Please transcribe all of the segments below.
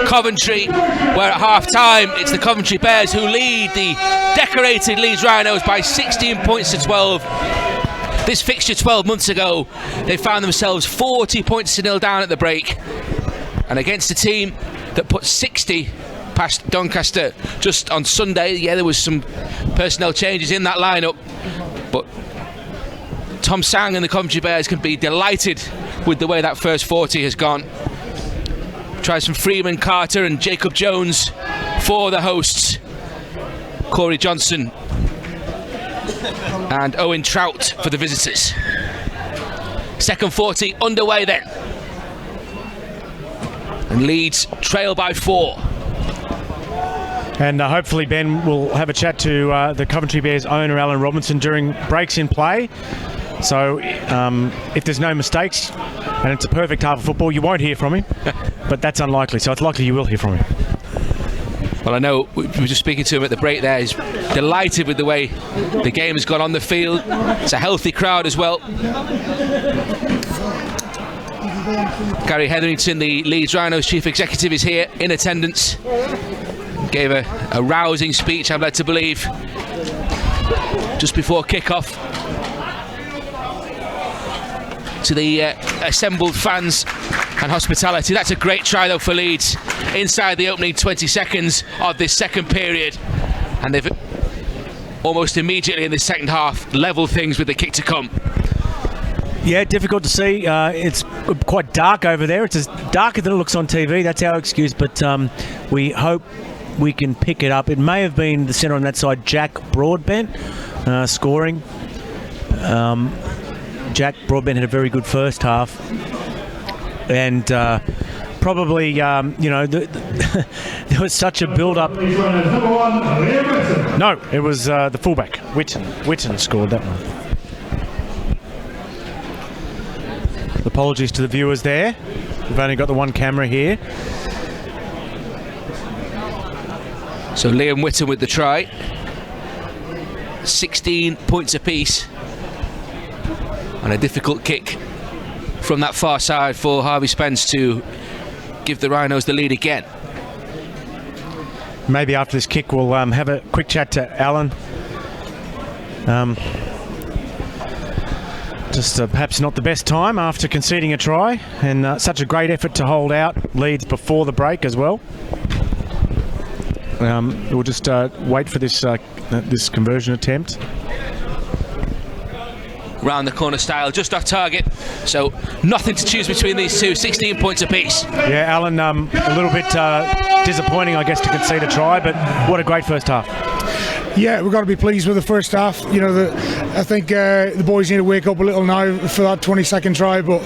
Coventry, where at half-time it's the Coventry Bears who lead the decorated Leeds Rhinos by 16 points to 12. This fixture 12 months ago, they found themselves 40 points to 0 down at the break, and against a team that put 60 past Doncaster just on Sunday. Yeah, there was some personnel changes in that lineup, but Tom Sang and the Coventry Bears can be delighted with the way that first 40 has gone. Tries from Freeman, Carter and Jacob Jones for the hosts. Corey Johnson and Owen Trout for the visitors. Second 40 underway then. And Leeds trail by 4. And hopefully Ben will have a chat to the Coventry Bears owner Alan Robinson during breaks in play. So if there's no mistakes and it's a perfect half of football, you won't hear from him. But that's unlikely, so it's likely you will hear from him. Well, I know we were just speaking to him at the break there. He's delighted with the way the game has gone on the field. It's a healthy crowd as well. Gary Hetherington, the Leeds Rhinos chief executive, is here in attendance. Gave a rousing speech, I'm led to believe, just before kick-off to the assembled fans and hospitality. That's a great try though for Leeds inside the opening 20 seconds of this second period, and they've almost immediately in the second half leveled things with the kick to come. Yeah, difficult to see. It's quite dark over there. It's as darker than it looks on TV. That's our excuse, but we hope we can pick it up. It may have been the centre on that side, Jack Broadbent, scoring. Jack Broadbent had a very good first half, and probably, there was such a build-up. No, it was the fullback, Witten scored that one. Apologies to the viewers there. We've only got the one camera here. So Liam Witten with the try. 16 points apiece. And a difficult kick from that far side for Harvey Spence to give the Rhinos the lead again. Maybe after this kick we'll have a quick chat to Alan. Just perhaps not the best time after conceding a try, and such a great effort to hold out Leeds before the break as well. We'll just wait for this conversion attempt. Round the corner style, just off target, so nothing to choose between these two. 16 points apiece. Yeah, Alan, a little bit disappointing, I guess, to concede a try, but what a great first half. Yeah, we've got to be pleased with the first half. You know, I think the boys need to wake up a little now for that 22nd try, but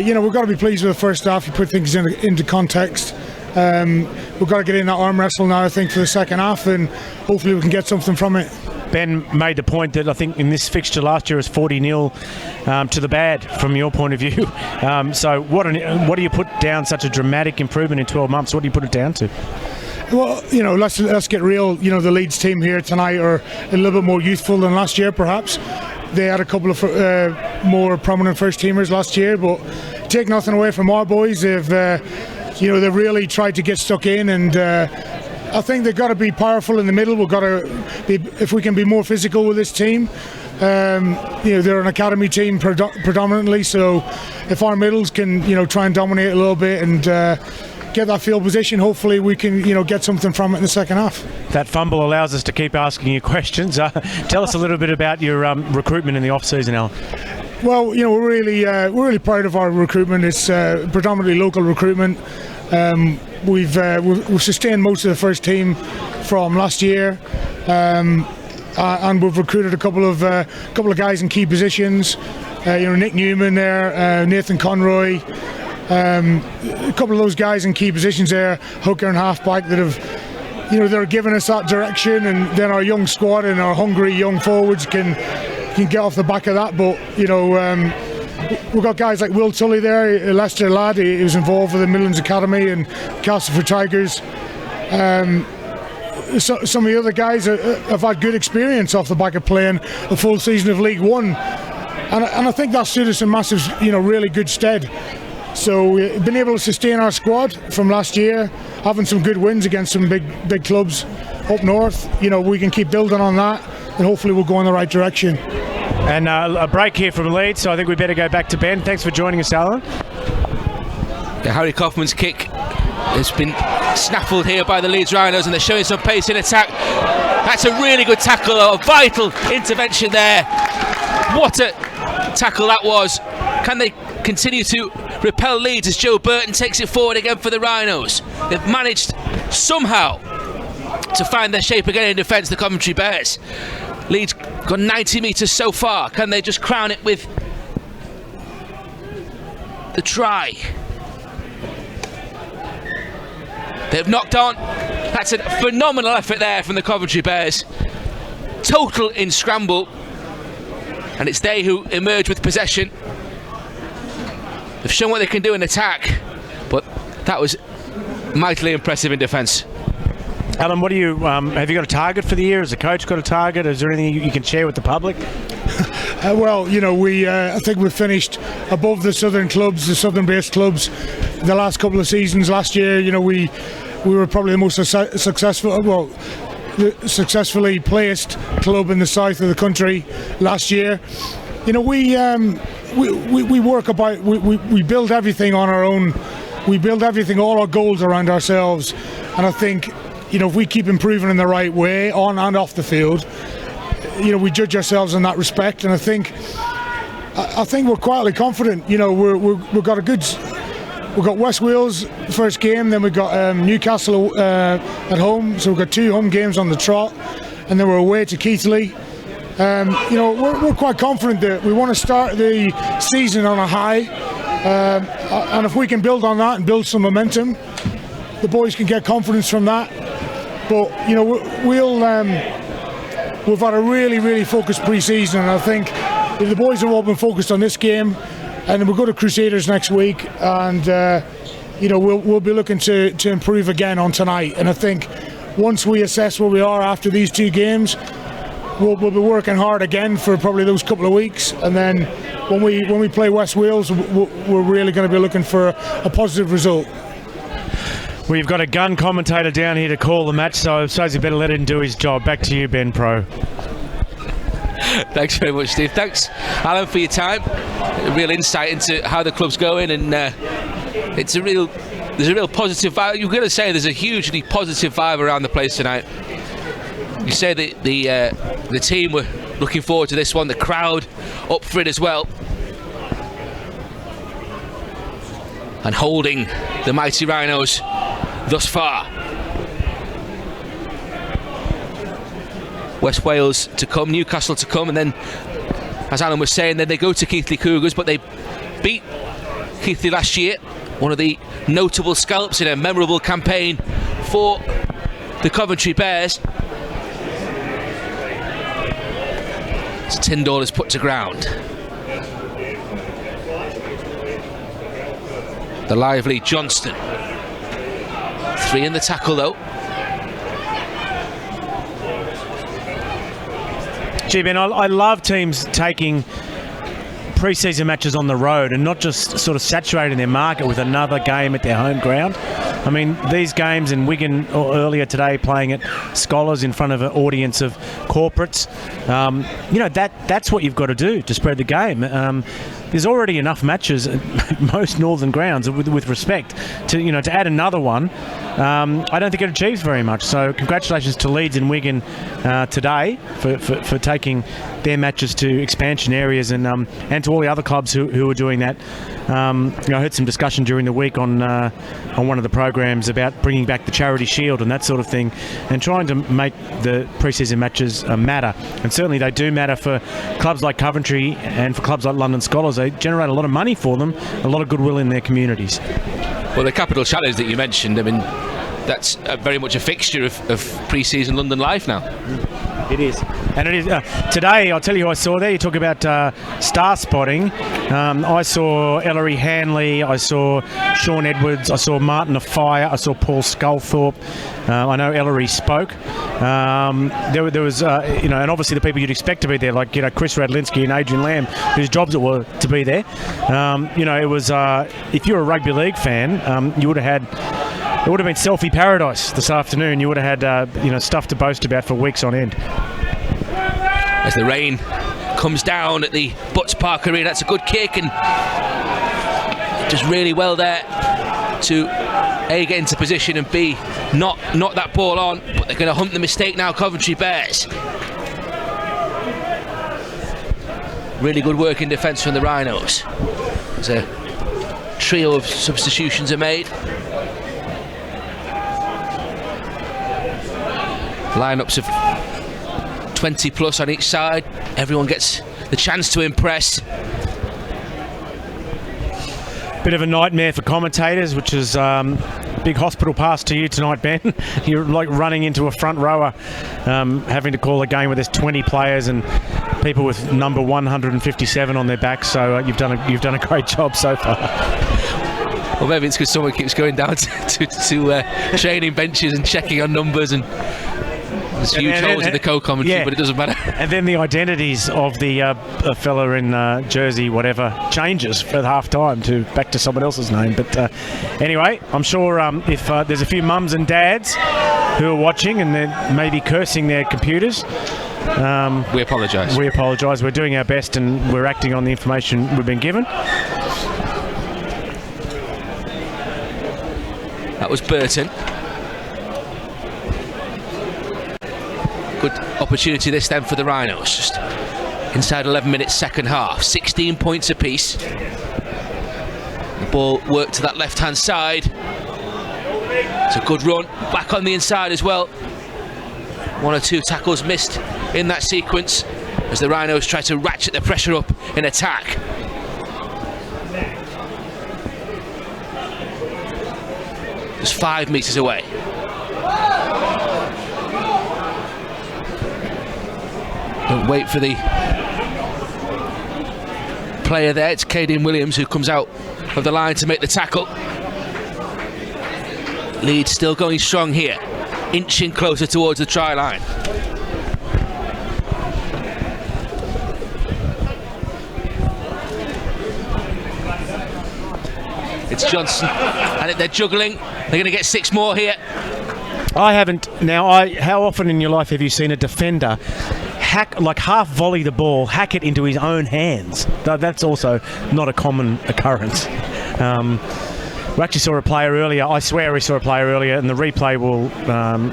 we've got to be pleased with the first half. You put things into context. We've got to get in that arm wrestle now, I think, for the second half, and hopefully we can get something from it. Ben made the point that I think in this fixture last year was 40-0 to the bad from your point of view. So what do you put down such a dramatic improvement in 12 months? What do you put it down to? Well, let's get real. The Leeds team here tonight are a little bit more youthful than last year, perhaps. They had a couple of more prominent first-teamers last year, but take nothing away from our boys. They've really tried to get stuck in, and I think they've got to be powerful in the middle. We've got to be, if we can be more physical with this team. They're an academy team predominantly, so if our middles can, try and dominate a little bit and get that field position, hopefully we can, get something from it in the second half. That fumble allows us to keep asking you questions. Tell us a little bit about your recruitment in the off-season, Alan. Well, we're really proud of our recruitment. It's predominantly local recruitment. We've sustained most of the first team from last year, and we've recruited a couple of guys in key positions. Nick Newman there, Nathan Conroy, a couple of those guys in key positions there, hooker and halfback, that have they're giving us that direction, and then our young squad and our hungry young forwards can get off the back of that. But we've got guys like Will Tully there, a Leicester lad. He was involved with the Midlands Academy and Castleford Tigers. Some of the other guys have had good experience off the back of playing a full season of League One, and I think that stood us in massive, really good stead. So we've been able to sustain our squad from last year, having some good wins against some big clubs up north. We can keep building on that, and hopefully we'll go in the right direction. And a break here from Leeds, so I think we better go back to Ben. Thanks for joining us, Alan. Harry Kaufman's kick has been snaffled here by the Leeds Rhinos, and they're showing some pace in attack. That's a really good tackle, a vital intervention there. What a tackle that was. Can they continue to repel Leeds as Joe Burton takes it forward again for the Rhinos? They've managed somehow to find their shape again in defence, the Coventry Bears. Leeds got 90 metres so far. Can they just crown it with the try? They've knocked on. That's a phenomenal effort there from the Coventry Bears. Total in scramble. And it's they who emerge with possession. They've shown what they can do in attack, but that was mightily impressive in defence. Alan, what do you have you got a target for the year? Has the coach got a target? Is there anything you can share with the public? Well, I think we've finished above the southern clubs, the southern-based clubs, the last couple of seasons. Last year, we were probably the most successfully placed club in the south of the country last year. We work about, we build everything on our own. We build everything, all our goals around ourselves, and I think if we keep improving in the right way on and off the field, we judge ourselves in that respect. And I think we're quietly confident. We've got West Wales first game, then we've got Newcastle at home, so we've got 2 home games on the trot, and then we're away to Keighley. We're quite confident that we want to start the season on a high, and if we can build on that and build some momentum, the boys can get confidence from that. But we've had a really focused pre-season, and I think if the boys have all been focused on this game, and we'll go to Crusaders next week, and we'll be looking to improve again on tonight. And I think once we assess where we are after these 2 games, we'll be working hard again for probably those couple of weeks, and then when we play West Wales, we're really going to be looking for a positive result. We've got a gun commentator down here to call the match, so I suppose you better let him do his job. Back to you, Ben Pro. Thanks very much, Steve. Thanks, Alan, for your time. A real insight into how the club's going, and there's a real positive vibe. You're going to say there's a hugely positive vibe around the place tonight. You say that the team were looking forward to this one, the crowd up for it as well, and holding the mighty Rhinos thus far. West Wales to come, Newcastle to come, and then, as Alan was saying, then they go to Keighley Cougars, but they beat Keighley last year, one of the notable scalps in a memorable campaign for the Coventry Bears. As Tyndall is put to ground. The lively Johnston. 3 in the tackle though. Gee, Ben, I love teams taking pre-season matches on the road and not just sort of saturating their market with another game at their home ground. I mean, these games in Wigan earlier today, playing at Scholars in front of an audience of corporates, that's what you've got to do to spread the game. There's already enough matches at most northern grounds, with respect to add another one. I don't think it achieves very much. So congratulations to Leeds and Wigan today for taking their matches to expansion areas, and to all the other clubs who are doing that. I heard some discussion during the week on one of the programs about bringing back the Charity Shield and that sort of thing, and trying to make the pre-season matches matter. And certainly they do matter for clubs like Coventry and for clubs like London Scholars. They generate a lot of money for them, a lot of goodwill in their communities. Well, the Capital Challenge that you mentioned, I mean, that's very much a fixture of pre-season London life now. It is. And it is. Today, I'll tell you who I saw there. You talk about star spotting. I saw Ellery Hanley. I saw Sean Edwards. I saw Martin Afire. I saw Paul Sculthorpe. I know Ellery spoke. There was, and obviously the people you'd expect to be there, like, Chris Radlinski and Adrian Lamb, whose jobs it were to be there. It was, if you're a rugby league fan, you would have had... It would have been selfie paradise this afternoon. You would have had, stuff to boast about for weeks on end. As the rain comes down at the Butts Park Arena, that's a good kick, and just really well there to A, get into position, and B, not that ball on. But they're going to hunt the mistake now, Coventry Bears. Really good work in defence from the Rhinos. There's a trio of substitutions are made. Lineups of 20 plus on each side. Everyone gets the chance to impress. Bit of a nightmare for commentators, which is big hospital pass to you tonight, Ben. You're like running into a front rower, having to call a game where there's 20 players and people with number 157 on their backs. So you've done a great job so far. Well, maybe it's because someone keeps going down to training benches and checking on numbers, and there's huge holes in the co-commentary, but it doesn't matter. And then the identities of the fella in jersey, whatever, changes for half time to back to someone else's name. But anyway, I'm sure if there's a few mums and dads who are watching and they're maybe cursing their computers, we apologise. We apologise. We're doing our best and we're acting on the information we've been given. That was Burton. Good opportunity this then for the Rhinos. Just inside 11 minutes, second half. 16 points apiece. The ball worked to that left-hand side. It's a good run. Back on the inside as well. One or two tackles missed in that sequence as the Rhinos try to ratchet the pressure up in attack. Just 5 metres away. Don't wait for the player there. It's Caden Williams who comes out of the line to make the tackle. Leeds still going strong here, inching closer towards the try line. It's Johnson, and they're juggling. They're going to get 6 more here. I haven't. Now, how often in your life have you seen a defender half volley the ball, hack it into his own hands? That's also not a common occurrence. We actually saw a player earlier. I swear we saw a player earlier, and the replay will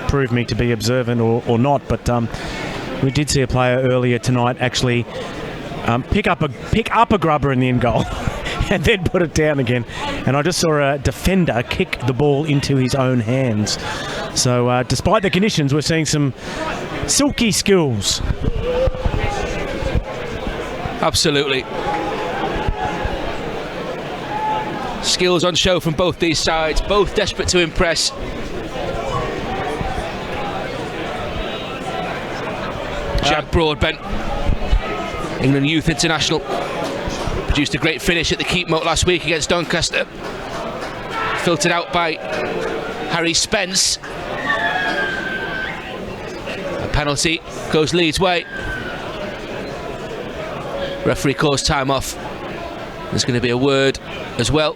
prove me to be observant or not. But we did see a player earlier tonight actually pick up a grubber in the end goal. And then put it down again. And I just saw a defender kick the ball into his own hands. So despite the conditions, we're seeing some silky skills. Absolutely. Skills on show from both these sides, both desperate to impress. Jack Broadbent, England Youth International, produced a great finish at the Keepmoat last week against Doncaster. Filtered out by Harry Spence. A penalty goes Leeds' way. Referee calls time off. There's going to be a word as well.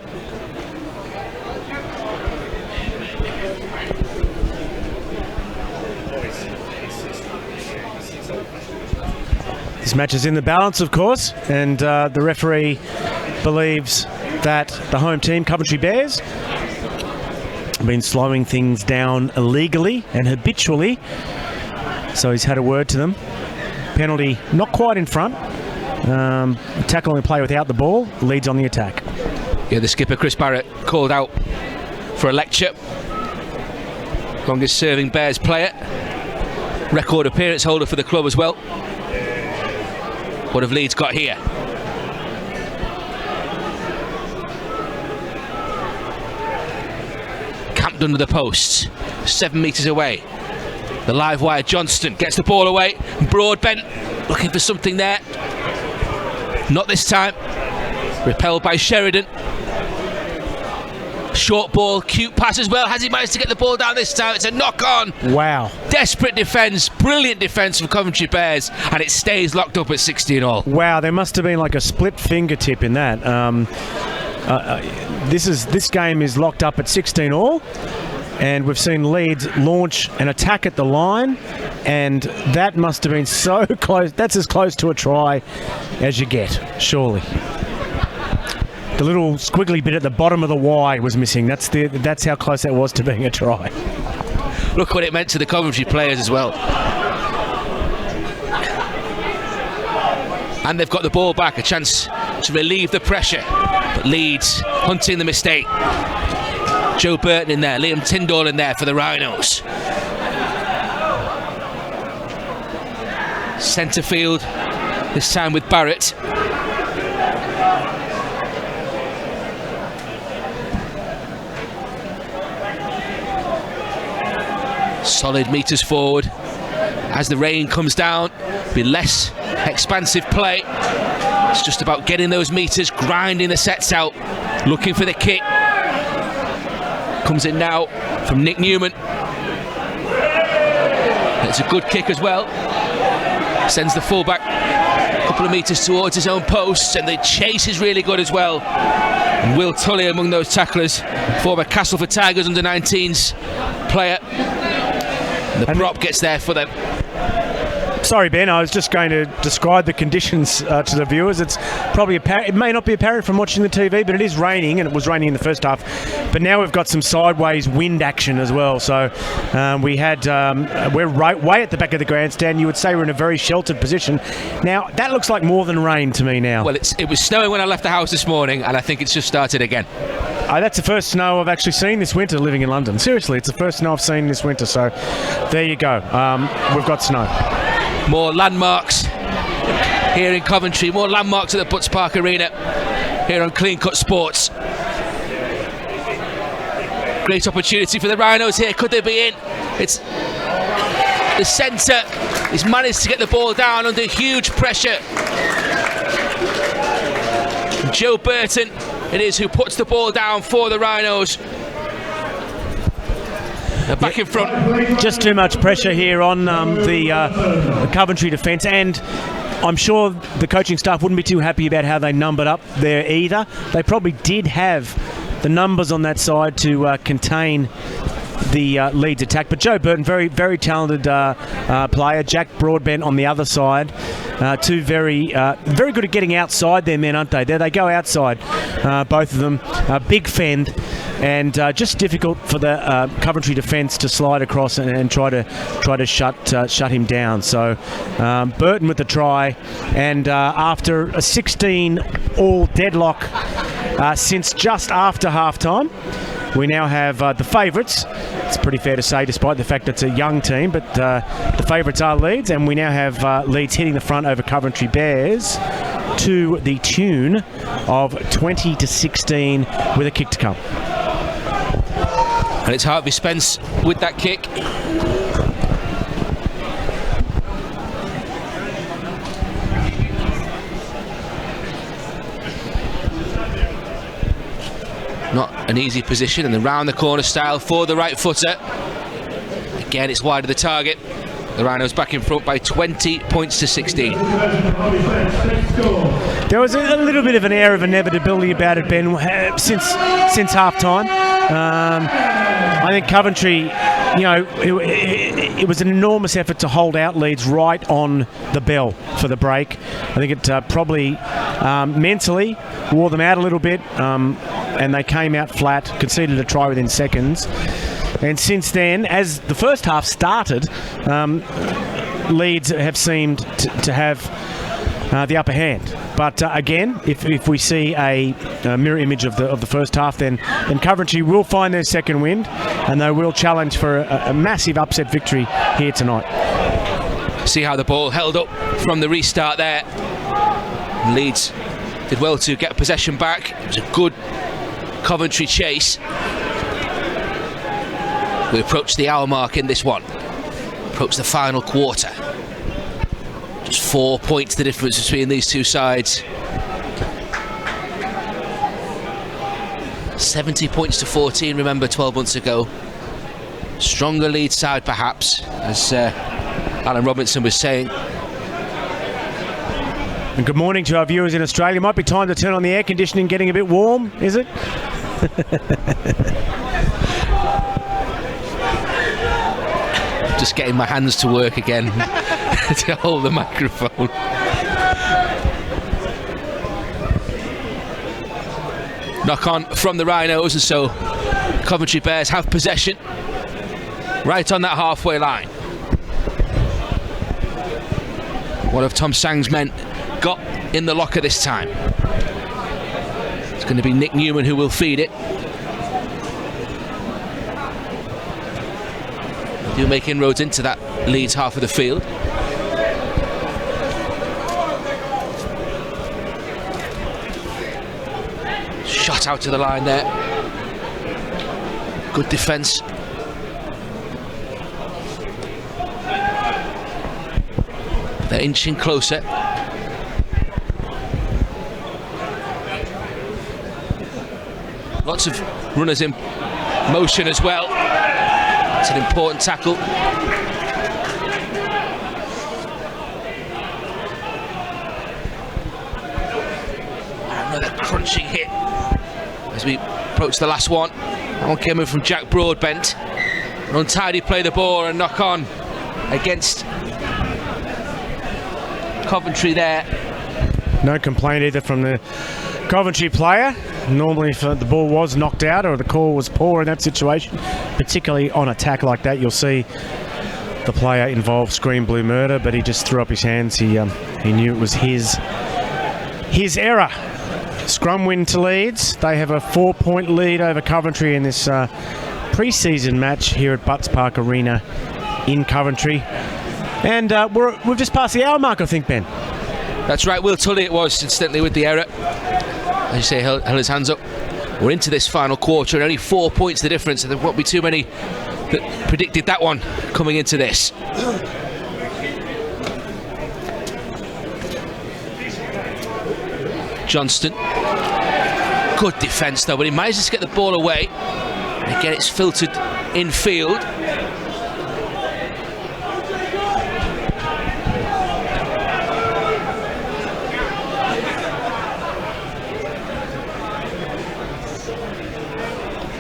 This match is in the balance, of course, and the referee believes that the home team, Coventry Bears, have been slowing things down illegally and habitually. So he's had a word to them. Penalty not quite in front. Tackle and play without the ball. Leeds on the attack. Yeah, the skipper Chris Barrett called out for a lecture. Longest serving Bears player. Record appearance holder for the club as well. What have Leeds got here? Camped under the posts, 7 metres away. The live wire Johnston gets the ball away. Broadbent looking for something there. Not this time. Repelled by Sheridan. Short ball, cute pass as well. Has he managed to get the ball down this time? It's a knock on. Wow. Desperate defence, brilliant defence from Coventry Bears, and it stays locked up at 16-all. Wow, there must have been like a split fingertip in that. This game is locked up at 16-all, and we've seen Leeds launch an attack at the line, and that must have been so close. That's as close to a try as you get, surely. The little squiggly bit at the bottom of the Y was missing. That's how close that was to being a try. Look what it meant to the Coventry players as well. And they've got the ball back, a chance to relieve the pressure. But Leeds hunting the mistake. Joe Burton in there, Liam Tyndall in there for the Rhinos. Centre field, this time with Barrett. Solid metres forward. As the rain comes down, be less expansive play. It's just about getting those metres, grinding the sets out, looking for the kick. Comes in now from Nick Newman. It's a good kick as well. Sends the fullback a couple of metres towards his own post, and the chase is really good as well. And Will Tully among those tacklers, former Castleford Tigers under-19s player. The prop gets there for them. Sorry, Ben, I was just going to describe the conditions to the viewers. It's probably it may not be apparent from watching the TV, but it is raining, and it was raining in the first half. But now we've got some sideways wind action as well. So we're way at the back of the grandstand. You would say we're in a very sheltered position. Now that looks like more than rain to me now. Well, it was snowing when I left the house this morning, and I think it's just started again. That's the first snow I've actually seen this winter living in London. Seriously, it's the first snow I've seen this winter. So there you go. We've got snow. More landmarks here in Coventry, more landmarks at the Butts Park Arena here on Clean Cut Sports. Great opportunity for the Rhinos here. Could they be in? It's the centre. He's managed to get the ball down under huge pressure. Joe Burton it is who puts the ball down for the Rhinos. They're back in front. Just too much pressure here on the Coventry defence, and I'm sure the coaching staff wouldn't be too happy about how they numbered up there either. They probably did have the numbers on that side to contain the Leeds attack, but Joe Burton, very, very talented player. Jack Broadbent on the other side. Two very good at getting outside their men, aren't they? There they go outside, both of them. Big fend, and just difficult for the Coventry defence to slide across and try to shut him down. So Burton with the try, and after a 16-all deadlock since just after half-time, we now have the favourites. It's pretty fair to say, despite the fact it's a young team, but the favourites are Leeds, and we now have Leeds hitting the front over Coventry Bears to the tune of 20-16 with a kick to come. And it's Harvey Spence with that kick. Not an easy position, and then round the corner style for the right footer. Again, it's wide of the target. The Rhinos back in front by 20 points to 16. There was a little bit of an air of inevitability about it, Ben, since half time. I think Coventry, it was an enormous effort to hold out Leeds right on the bell for the break. I think it probably mentally wore them out a little bit, and they came out flat, conceded a try within seconds. And since then, as the first half started, Leeds have seemed to have the upper hand. But again, if we see a mirror image of the first half, then Coventry will find their second wind, and they will challenge for a massive upset victory here tonight. See how the ball held up from the restart there. Leeds did well to get possession back. It was a good Coventry chase. We approach the hour mark in this one. Approach the final quarter. Just 4 points the difference between these two sides. 70 points to 14, remember, 12 months ago. Stronger Leeds side, perhaps, as Alan Robinson was saying. And good morning to our viewers in Australia. Might be time to turn on the air conditioning, getting a bit warm, is it? Just getting my hands to work again to hold the microphone. Knock on from the Rhinos, and so Coventry Bears have possession right on that halfway line. One of Tom Sang's men got in the locker this time. It's going to be Nick Newman who will feed it. They do make inroads into that Leeds half of the field. Shot out to the line there. Good defence. They're inching closer. Lots of runners in motion as well. It's an important tackle. Another crunching hit as we approach the last one. That one came in from Jack Broadbent. An untidy play the ball and knock on against Coventry there. No complaint either from the Coventry player. Normally if the ball was knocked out or the call was poor in that situation, particularly on attack like that, you'll see the player involved scream blue murder, but he just threw up his hands. He knew it was his error. Scrum win to Leeds. They have a 4-point lead over Coventry in this pre-season match here at Butts Park Arena in Coventry. And we've just passed the hour mark, I think, Ben. That's right, Will Tully it was, incidentally, with the error. As you say, held his hands up. We're into this final quarter and only 4 points the difference, and there won't be too many that predicted that one coming into this. Johnston. Good defence though, but he manages to get the ball away. Again, it's filtered infield.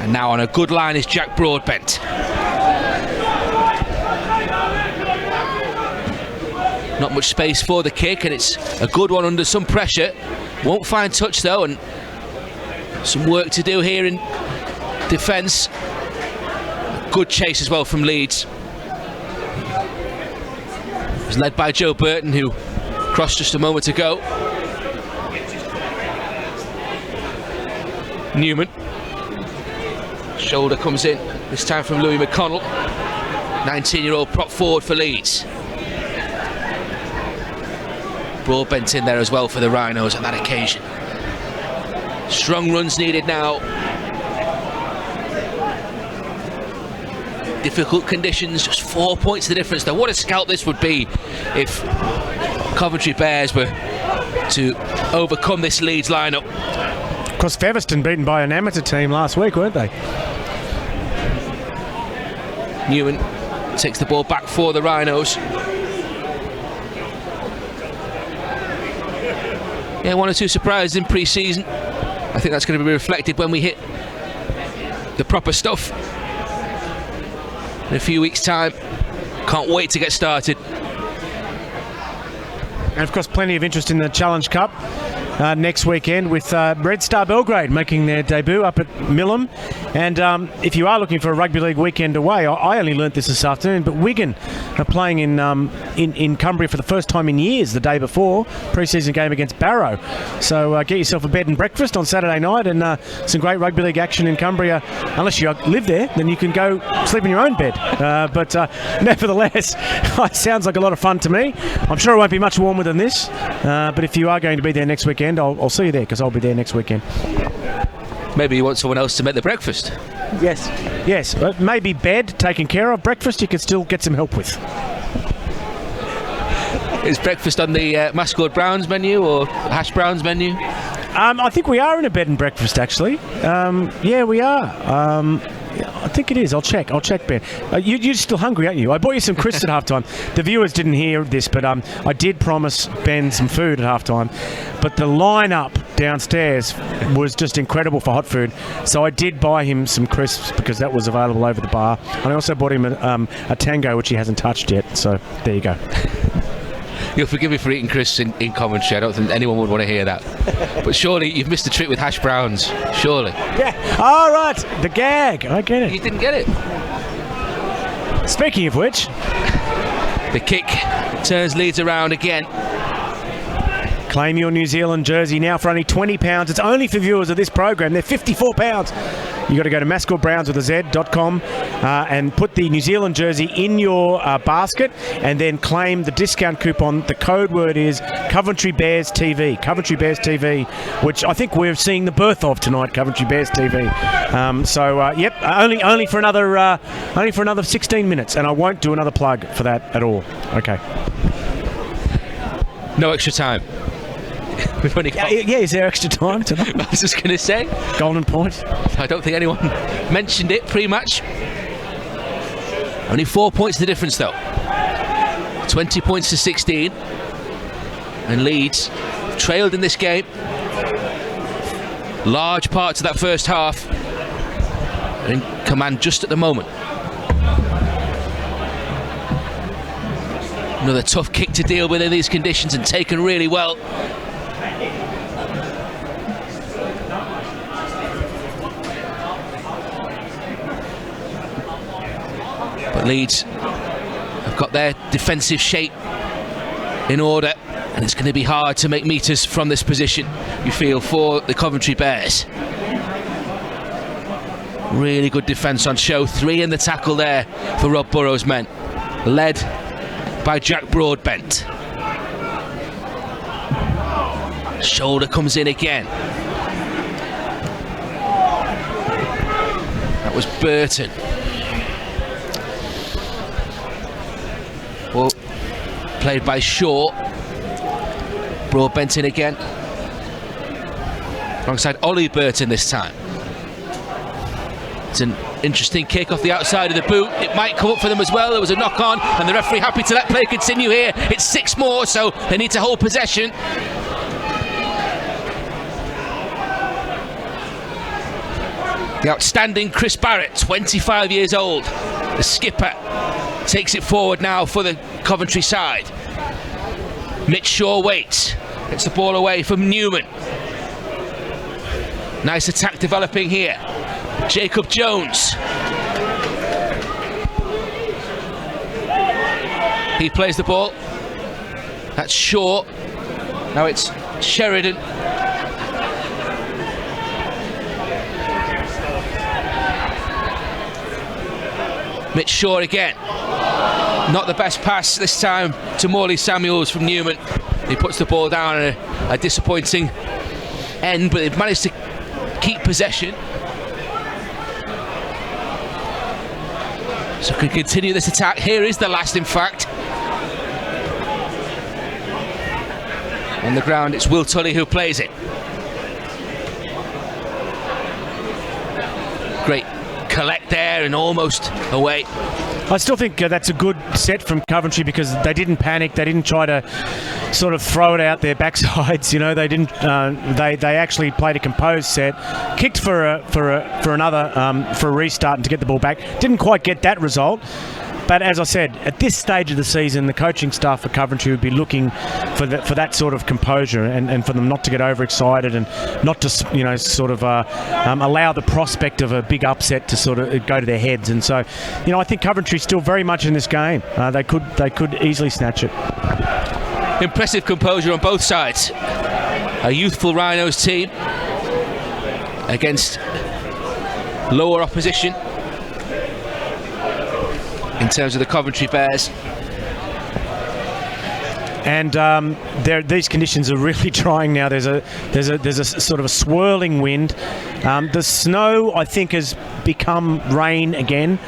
And now on a good line is Jack Broadbent. Not much space for the kick, and it's a good one under some pressure. Won't find touch though, and some work to do here in defence. Good chase as well from Leeds. It was led by Joe Burton, who crossed just a moment ago. Newman. Shoulder comes in, this time from Louis McConnell. 19-year-old prop forward for Leeds. Broadbent in there as well for the Rhinos on that occasion. Strong runs needed now. Difficult conditions, just 4 points the difference though. What a scalp this would be if Coventry Bears were to overcome this Leeds lineup. Of course, Featherstone beaten by an amateur team last week, weren't they? Newman takes the ball back for the Rhinos. Yeah, 1 or 2 surprises in pre-season. I think that's going to be reflected when we hit the proper stuff in a few weeks' time. Can't wait to get started. And of course, plenty of interest in the Challenge Cup next weekend with Red Star Belgrade making their debut up at Millom. And if you are looking for a rugby league weekend away, I only learnt this afternoon, but Wigan are playing in Cumbria for the first time in years the day before, pre-season game against Barrow. So get yourself a bed and breakfast on Saturday night, and some great rugby league action in Cumbria. Unless you live there, then you can go sleep in your own bed. But nevertheless, it sounds like a lot of fun to me. I'm sure it won't be much warmer than this, but if you are going to be there next weekend, I'll see you there, because I'll be there next weekend. Maybe you want someone else to make the breakfast. Yes. Maybe bed taken care of. Breakfast you can still get some help with. Is breakfast on the Mascot Browns menu or Hash Browns menu? I think we are in a bed and breakfast, actually. Yeah, we are. I think it is. I'll check, Ben. You're still hungry, aren't you? I bought you some crisps at halftime. The viewers didn't hear this, but I did promise Ben some food at halftime. But the line-up downstairs was just incredible for hot food. So I did buy him some crisps because that was available over the bar. And I also bought him a tango, which he hasn't touched yet. So there you go. You'll forgive me for eating crisps in Coventry. I don't think anyone would want to hear that. But surely you've missed the trick with hash browns. Surely. Yeah. All right. The gag. I get it. You didn't get it. Speaking of which, the kick turns Leeds around again. Claim your New Zealand jersey now for only £20. It's only for viewers of this program. They're £54. You got to go to mascotbrownswithaz.com and put the New Zealand jersey in your basket, and then claim the discount coupon. The code word is Coventry Bears TV. Coventry Bears TV, which I think we're seeing the birth of tonight. Coventry Bears TV. Yep, only for another 16 minutes, and I won't do another plug for that at all. Okay. No extra time. We've only got... Yeah, is there extra time tonight? I was just going to say. Golden point. I don't think anyone mentioned it pre-match. Only 4 points the difference, though. 20 points to 16. And Leeds trailed in this game. Large parts of that first half. In command just at the moment. Another tough kick to deal with in these conditions, and taken really well. But Leeds have got their defensive shape in order, and it's going to be hard to make metres from this position, you feel, for the Coventry Bears. Really good defence on show. 3 in the tackle there for Rob Burrows' men, led by Jack Broadbent. Shoulder comes in again. That was Burton. Well, played by Shaw. Broadbent in again. Alongside Ollie Burton this time. It's an interesting kick off the outside of the boot. It might come up for them as well. There was a knock on, and the referee happy to let play continue here. It's 6 more, so they need to hold possession. The outstanding Chris Barrett, 25 years old, the skipper, takes it forward now for the Coventry side. Mitch Shaw waits, gets the ball away from Newman. Nice attack developing here. Jacob Jones. He plays the ball. That's Shaw. Now it's Sheridan. Mitch Shaw again. Not the best pass this time to Morley Samuels from Newman. He puts the ball down at a disappointing end, but they've managed to keep possession. So can continue this attack. Here is the last, in fact. On the ground, it's Will Tully who plays it. Great collect there and almost away. I still think that's a good set from Coventry, because they didn't panic. They didn't try to sort of throw it out their backsides. You know, they didn't. They actually played a composed set, kicked for a restart and to get the ball back. Didn't quite get that result. But as I said, at this stage of the season, the coaching staff for Coventry would be looking for that sort of composure, and for them not to get overexcited and not to, you know, sort of allow the prospect of a big upset to sort of go to their heads. And so, you know, I think Coventry's still very much in this game. They could easily snatch it. Impressive composure on both sides. A youthful Rhinos team against lower opposition. In terms of the Coventry Bears, And these conditions are really trying now. There's a sort of a swirling wind. The snow, I think, has become rain again.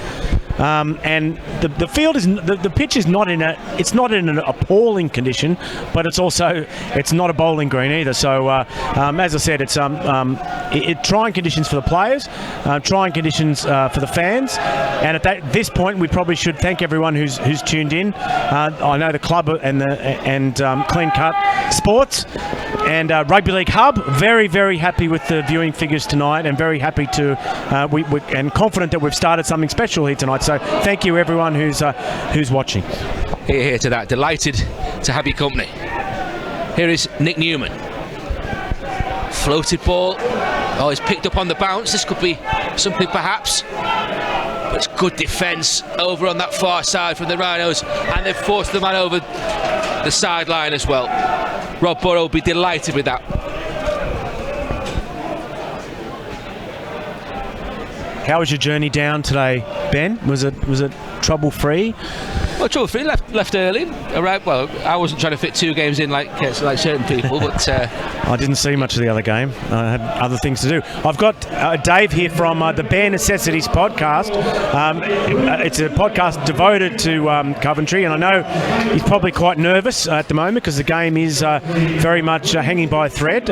And the field is the pitch is not in an appalling condition, but it's not a bowling green either. So as I said, it's trying conditions for the players, trying conditions for the fans. And at this point, we probably should thank everyone who's tuned in. I know the club and Clean Cut Sports and Rugby League Hub. Very, very happy with the viewing figures tonight, and very happy to and confident that we've started something special here tonight. So thank you everyone who's watching. Here to that. Delighted to have your company. Here is Nick Newman. Floated ball. Oh, he's picked up on the bounce. This could be something perhaps. But it's good defence over on that far side from the Rhinos, and they've forced the man over the sideline as well. Rob Burrow will be delighted with that. How was your journey down today, Ben? Was it trouble-free? Well, trouble-free. Left early. Well, I wasn't trying to fit 2 games in like certain people, but I didn't see much of the other game. I had other things to do. I've got Dave here from the Bare Necessities podcast. It's a podcast devoted to Coventry, and I know he's probably quite nervous at the moment because the game is very much hanging by a thread.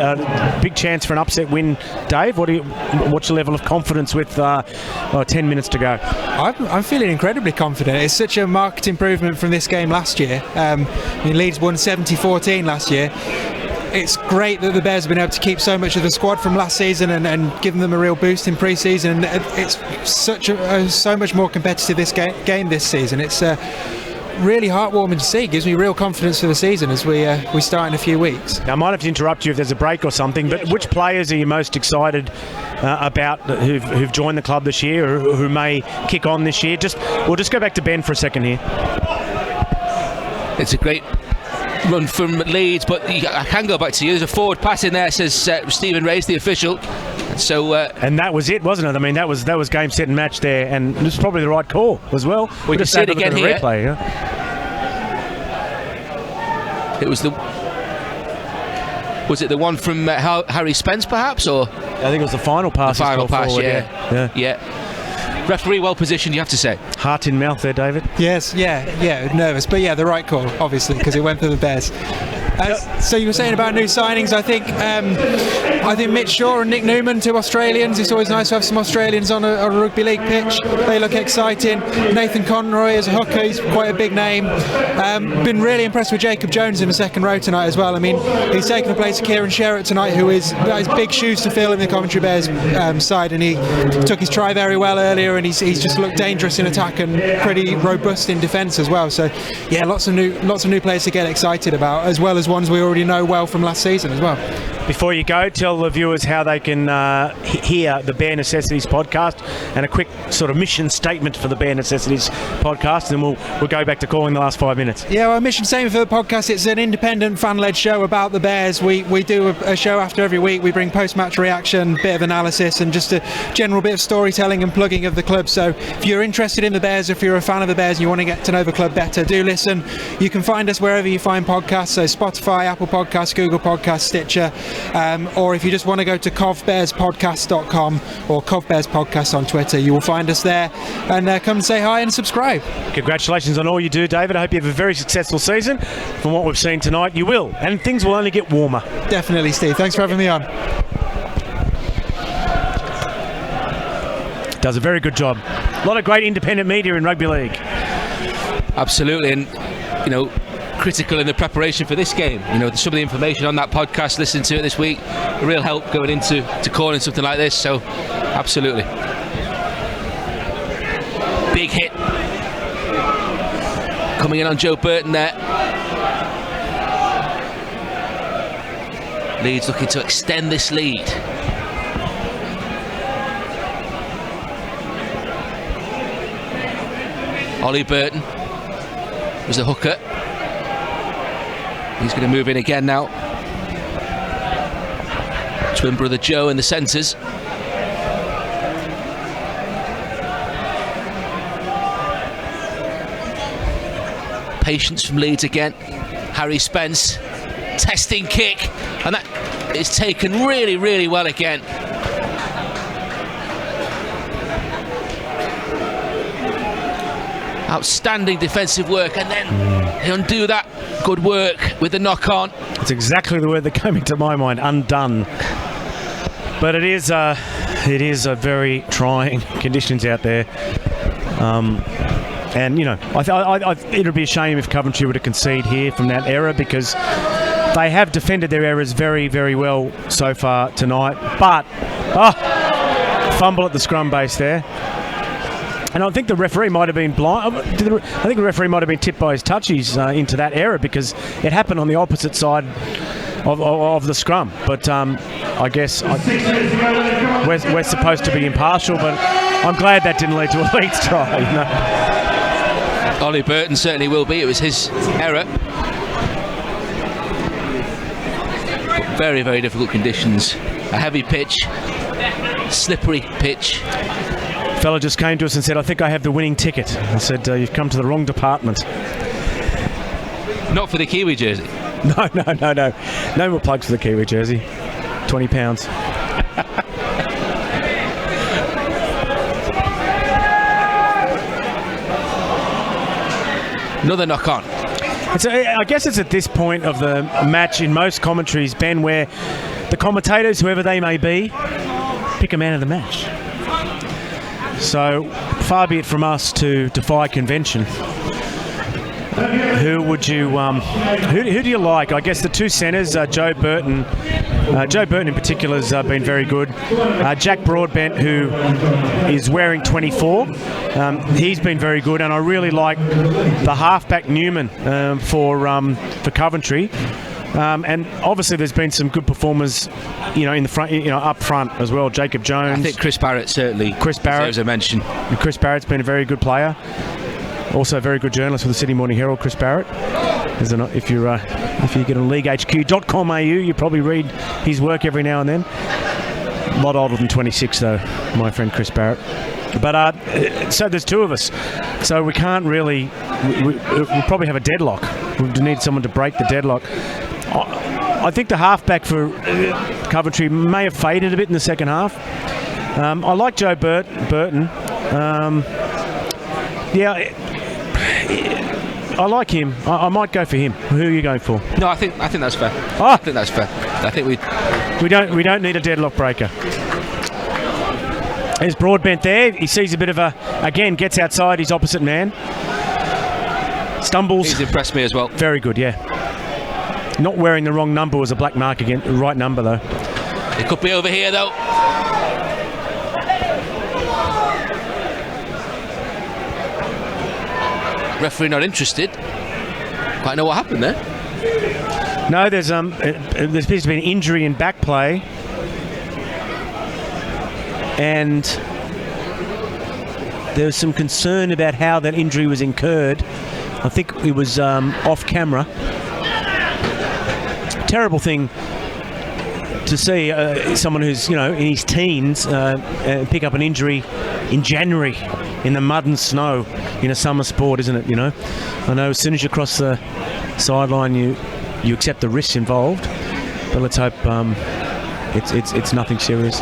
Big chance for an upset win, Dave. What's your level of confidence with 10 minutes to go? I'm feeling incredibly confident. It's such a marked improvement from this game last year. Leeds won 70-14 last year. It's great that the Bears have been able to keep so much of the squad from last season and giving them a real boost in pre-season. It's so much more competitive this game this season. It's really heartwarming to see. It gives me real confidence for the season as we start in a few weeks. Now, I might have to interrupt you if there's a break or something, but which players are you most excited about who've joined the club this year, or who may kick on this year? We'll just go back to Ben for a second here. It's a great run from Leeds, but I can go back to you. There's a forward pass in there, says Stephen Ray's the official. So and that was it, wasn't it? I mean, that was game, set and match there, and it was probably the right call as well. We can see it again here. Replay, yeah? It was Was it the one from Harry Spence, perhaps, or? I think it was the final pass. The final pass, forward, yeah. Referee well positioned, you have to say. Heart in mouth there, David. Yes, yeah, nervous, but yeah, the right call, obviously, because it went for the Bears. So you were saying about new signings. I think Mitch Shaw and Nick Newman, 2 Australians. It's always nice to have some Australians on a rugby league pitch. They look exciting. Nathan Conroy as a hooker, he's quite a big name. Been really impressed with Jacob Jones in the second row tonight as well. I mean, he's taken the place of Kieran Sherratt tonight, who is big shoes to fill in the Coventry Bears side, and he took his try very well earlier, and he's just looked dangerous in attack and pretty robust in defence as well. So yeah, lots of new players to get excited about, as well as ones we already know well from last season as well. Before you go, tell the viewers how they can hear the Bare Necessities podcast, and a quick sort of mission statement for the Bare Necessities podcast, and then we'll go back to calling the last 5 minutes. Yeah, our mission statement for the podcast, it's an independent fan-led show about the Bears. We do a show after every week. We bring post-match reaction, bit of analysis, and just a general bit of storytelling and plugging of the club. So if you're interested in the Bears, if you're a fan of the Bears and you want to get to know the club better, do listen. You can find us wherever you find podcasts, so Spotify, Apple Podcasts, Google Podcasts, Stitcher, or if you just want to go to covbearspodcast.com or Covbears Podcast on Twitter, you will find us there, and come and say hi and subscribe. Congratulations on all you do, David. I hope you have a very successful season. From what we've seen tonight, you will, and things will only get warmer. Definitely, Steve. Thanks for having me on. Does a very good job. A lot of great independent media in rugby league. Absolutely, and critical in the preparation for this game. Some of the information on that podcast, listening to it this week, a real help going into calling something like this. So absolutely, big hit coming in on Joe Burton there. Leeds looking to extend this lead. Ollie Burton was the hooker. He's going to move in again now. Twin brother Joe in the centres. Patience from Leeds again. Harry Spence, testing kick, and that is taken really, really well again. Outstanding defensive work, and then they undo that good work with the knock-on. It's exactly the word that came into my mind, undone. But it is a very trying conditions out there. And, you know, it would be a shame if Coventry were to concede here from that error, because they have defended their errors very, very well so far tonight. But, fumble at the scrum base there. And I think the referee might have been blind. I think the referee might have been tipped by his touchies into that error, because it happened on the opposite side of the scrum. But I guess we're supposed to be impartial, but I'm glad that didn't lead to a Leeds try. You know? Ollie Burton certainly will be. It was his error. Very, very difficult conditions. A heavy pitch, slippery pitch. Fella just came to us and said, "I think I have the winning ticket." I said, "You've come to the wrong department." Not for the Kiwi jersey. No. No more plugs for the Kiwi jersey. £20. Another knock on. I guess it's at this point of the match in most commentaries, Ben, where the commentators, whoever they may be, pick a man of the match. So far be it from us to defy convention. Who would you? Who do you like? I guess the two centres, Joe Burton. Joe Burton in particular has been very good. Jack Broadbent, who is wearing 24, he's been very good, and I really like the halfback Newman for Coventry. And obviously there's been some good performers, you know, in the front, you know, up front as well. Jacob Jones. I think Chris Barrett certainly. Chris Barrett, as I mentioned. And Chris Barrett's been a very good player. Also a very good journalist for the Sydney Morning Herald, Chris Barrett. If you get on leaguehq.com.au, you probably read his work every now and then. A lot older than 26 though, my friend Chris Barrett. But so there's two of us, so we can't really. We'll probably have a deadlock. We need someone to break the deadlock. I think the halfback for Coventry may have faded a bit in the second half. I like Joe Burton. I like him. I might go for him. Who are you going for? No, I think that's fair. I think that's fair. I think we don't need a deadlock breaker. There's Broadbent there. He sees a bit of again, gets outside his opposite man. Stumbles. He's impressed me as well. Very good, yeah. Not wearing the wrong number was a black mark again. Right number though. It could be over here though. Referee not interested. Quite know what happened there. No, there appears to be an injury in back play, and there was some concern about how that injury was incurred. I think it was off camera. Terrible thing to see someone who's, you know, in his teens pick up an injury in January in the mud and snow in a summer sport, isn't it? You know, I know as soon as you cross the sideline, you accept the risks involved, but let's hope it's nothing serious.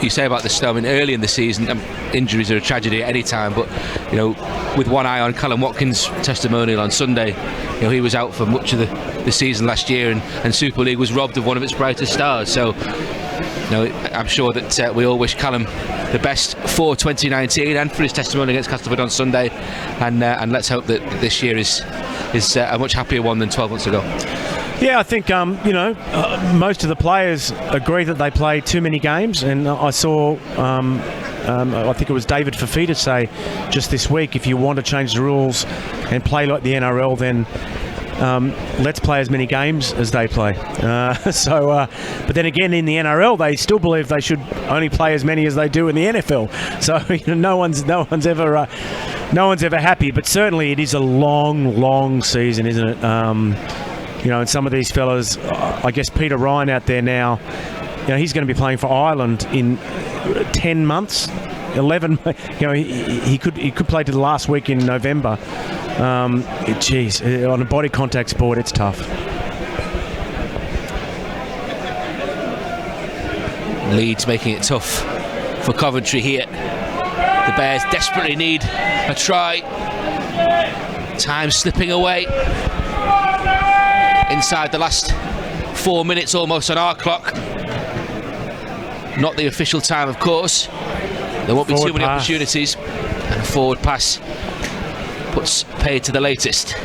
You say about the snow, I mean, early in the season, injuries are a tragedy at any time, but, you know, with one eye on Callum Watkins' testimonial on Sunday, you know, he was out for much of the season last year, and Super League was robbed of one of its brightest stars. So, you know, I'm sure that we all wish Callum the best for 2019 and for his testimony against Castleford on Sunday, and let's hope that this year is a much happier one than 12 months ago. Yeah, I think most of the players agree that they play too many games, and I saw I think it was David Fafita say just this week, if you want to change the rules and play like the NRL, then let's play as many games as they play. But then again, in the NRL, they still believe they should only play as many as they do in the NFL. So, you know, no one's ever happy. But certainly, it is a long season, isn't it? You know, and some of these fellas, I guess Peter Ryan out there now, you know, he's going to be playing for Ireland in 10 months, 11. He could play to the last week in November. On a body contact sport, it's tough. Leeds making it tough for Coventry here. The Bears desperately need a try. Time slipping away. Inside the last 4 minutes almost on our clock. Not the official time, of course. There won't be too many opportunities. And a forward pass puts paid to the latest.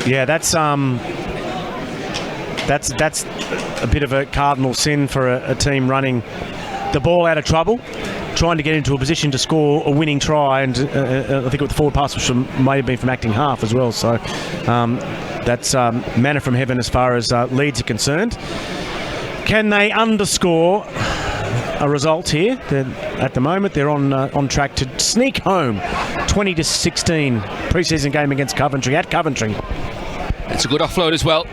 Yeah, that's a bit of a cardinal sin for a team running the ball out of trouble, trying to get into a position to score a winning try, and I think with the forward pass, which may have been from acting half as well. So that's manna from heaven as far as Leeds are concerned. Can they underscore a result here? At the moment, they're on track to sneak home 20-16 pre-season game against Coventry at Coventry. It's a good offload as well.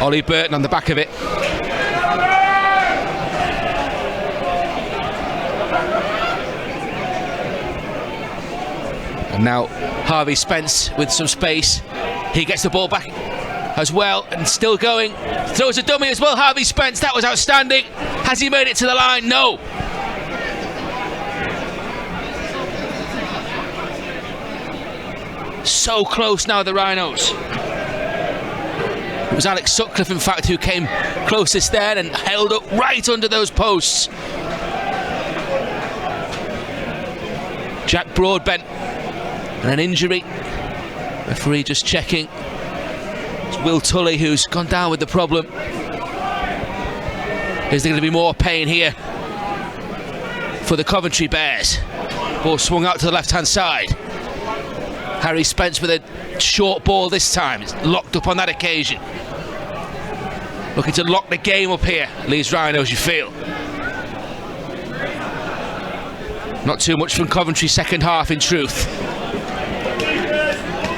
Ollie Burton on the back of it. And now Harvey Spence with some space. He gets the ball back as well and still going. Throws a dummy as well, Harvey Spence. That was outstanding. Has he made it to the line? No. So close now, the Rhinos. It was Alex Sutcliffe, in fact, who came closest there and held up right under those posts. Jack Broadbent and an injury. Referee just checking. It's Will Tully who's gone down with the problem. Is there going to be more pain here for the Coventry Bears? Ball swung out to the left-hand side. Harry Spence with a short ball this time. It's locked up on that occasion. Looking to lock the game up here, Leeds Rhinos, you feel. Not too much from Coventry second half, in truth.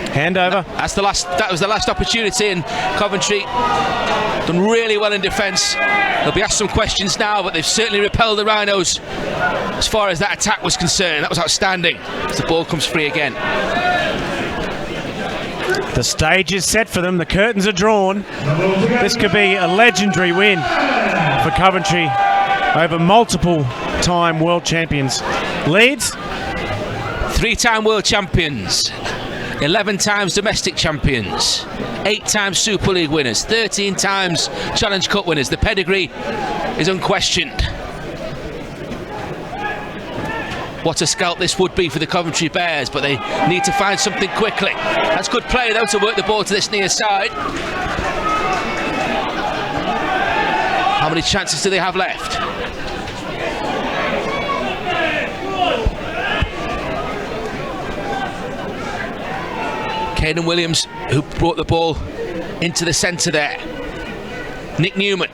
Handover. That was the last opportunity, and Coventry done really well in defence. They'll be asked some questions now, but they've certainly repelled the Rhinos as far as that attack was concerned. That was outstanding. As the ball comes free again. The stage is set for them. The curtains are drawn. This could be a legendary win for Coventry over multiple-time world champions. Leeds? 3-time world champions. 11 times domestic champions, 8 times Super League winners, 13 times Challenge Cup winners. The pedigree is unquestioned. What a scalp this would be for the Coventry Bears, but they need to find something quickly. That's good play though to work the ball to this near side. How many chances do they have left? Caden Williams, who brought the ball into the centre there. Nick Newman.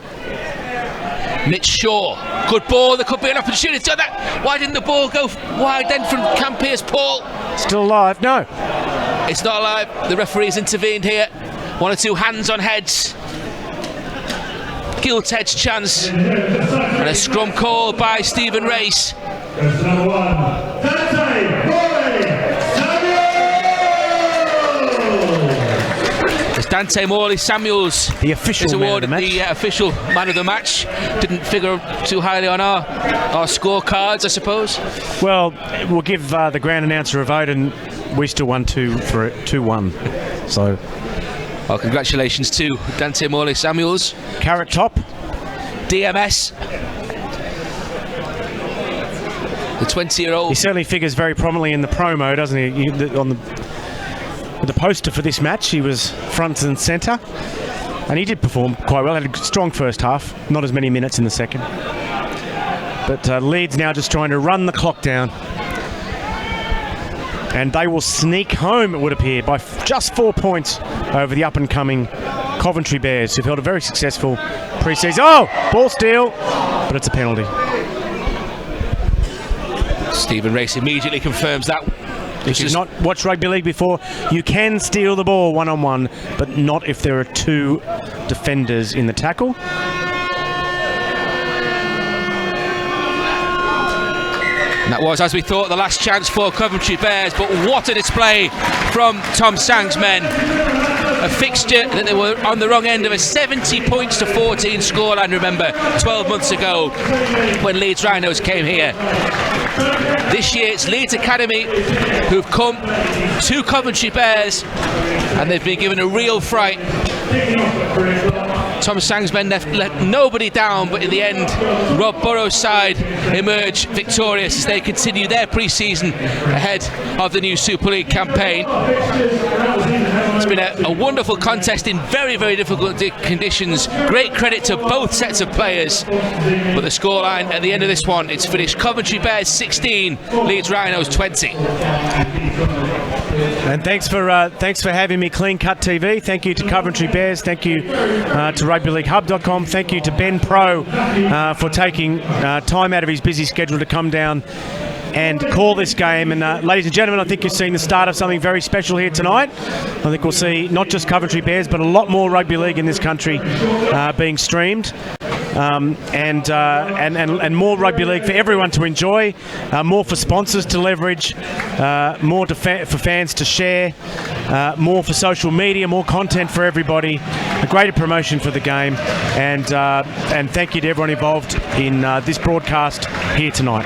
Mitch Shaw. Good ball. There could be an opportunity to that. Why didn't the ball go wide then from Cam Pearce-Paul? Still alive? No. It's not alive. The referee's intervened here. 1 or 2 hands on heads. Gilt edge chance. And a scrum call by Stephen Race. Dante Morley-Samuels, the official is awarded the official man of the match. Didn't figure too highly on our scorecards, I suppose. Well, we'll give the ground announcer a vote, and we still won 2-1. So, well, congratulations to Dante Morley-Samuels. Carrot Top, DMS. The 20-year-old. He certainly figures very prominently in the promo, doesn't he? On the poster for this match, he was front and centre, and he did perform quite well. Had a strong first half, not as many minutes in the second. But Leeds now just trying to run the clock down, and they will sneak home, it would appear, by just 4 points over the up-and-coming Coventry Bears, who've held a very successful pre-season. Oh, ball steal, but it's a penalty. Stephen Race immediately confirms that. If you've not watched rugby league before, you can steal the ball one-on-one, but not if there are 2 defenders in the tackle. And that was, as we thought, the last chance for Coventry Bears, but what a display from Tom Sang's men. A fixture that they were on the wrong end of a 70 points to 14 scoreline, remember, 12 months ago when Leeds Rhinos came here. This year it's Leeds Academy who've come to Coventry Bears and they've been given a real fright. Tom Sang's men left nobody down, but in the end Rob Burrows' side emerged victorious as they continue their pre-season ahead of the new Super League campaign. It's been a wonderful contest in very, very difficult conditions. Great credit to both sets of players, but the scoreline at the end of this one, it's finished Coventry Bears 16, Leeds Rhinos 20. And thanks for having me, Clean Cut TV. Thank you to Coventry Bears. Thank you to RugbyLeagueHub.com. Thank you to Ben Pro for taking time out of his busy schedule to come down and call this game. And ladies and gentlemen, I think you've seen the start of something very special here tonight. I think we'll see not just Coventry Bears, but a lot more rugby league in this country being streamed. And more rugby league for everyone to enjoy, more for sponsors to leverage, more for fans to share, more for social media, more content for everybody, a greater promotion for the game, and thank you to everyone involved in this broadcast here tonight.